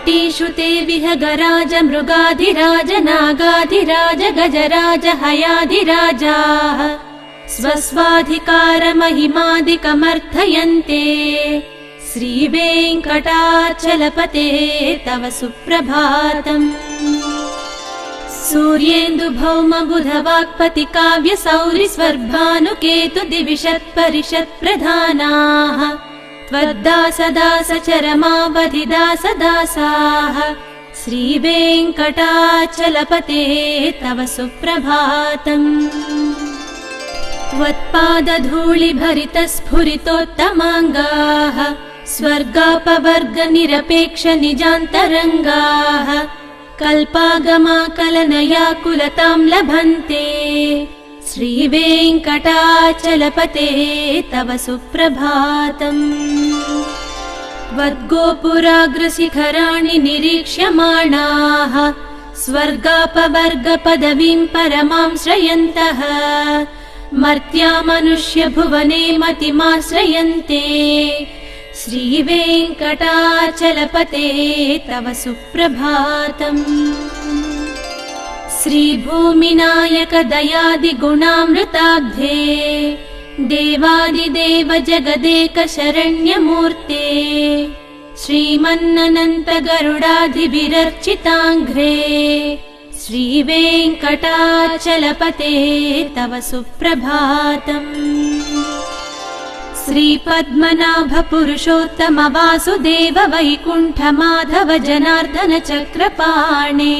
टीषु ते विहगराज मृगाधिराज नागाधिराज गजराज हयाधिराजाः स्वस्वाधिकारमहिमादिकमर्थयन्ते श्रीवेङ्कटाचलपते तव सुप्रभातम्। सूर्येन्दुभौमबुधवाक्पति काव्यसौरिस्वर्भानुकेतु दिविषत्परिषत्प्रधानाः त्वद्दासदासचरमावधिदासदासाः श्रीवेङ्कटाचलपते तव सुप्रभातम्। त्वत्पादधूलिभरितस्फुरितोत्तमाङ्गाः स्वर्गापवर्गनिरपेक्षनिजान्तरङ्गाः कल्पागमाकलनयाकुलतां लभन्ते श्रीवेङ्कटाचलपते तव सुप्रभातम्। त्वद्गोपुराग्रशिखराणि निरीक्ष्यमाणाः स्वर्गापवर्गपदवीं परमां श्रयन्तः मर्त्या मनुष्यभुवने मतिमाश्रयन्ते श्रीवेङ्कटाचलपते तव सुप्रभातम्। श्रीभूमिनायक दयादिगुणामृताब्धे देवादिदेव जगदेक शरण्यमूर्ते श्रीमन्ननन्त गरुडाधिभिरर्चिताङ्घ्रे श्रीवेङ्कटाचलपते तव सुप्रभातम्। श्रीपद्मनाभ पुरुषोत्तम वासुदेव वैकुण्ठ माधव जनार्दन चक्रपाणे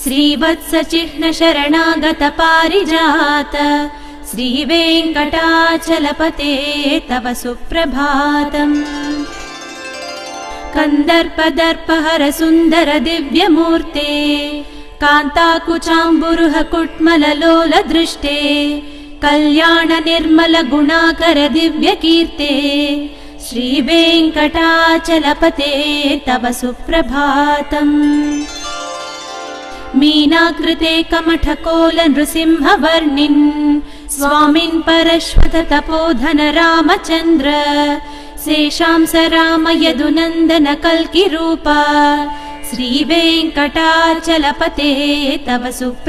श्रीवत्स चिह्न शरणागत पारिजात श्रीवेङ्कटाचलपते तव सुप्रभातम्। कन्दर्पदर्पहर सुन्दर दिव्यमूर्ते कान्ताकुचाम्बुरुह कुट्मललोल दृष्टे कल्याण निर्मल गुणाकर दिव्यकीर्ते श्रीवेङ्कटाचलपते तव सुप्रभातम्। मीनाकृते कमठकोल नृसिंहवर्णिन् स्वामिन् परश्वत तपोधन रामचन्द्र शेषांस राम यदुनन्दन कल्किरूपा श्रीवेङ्कटाचलपते तव सुप्रभातम्।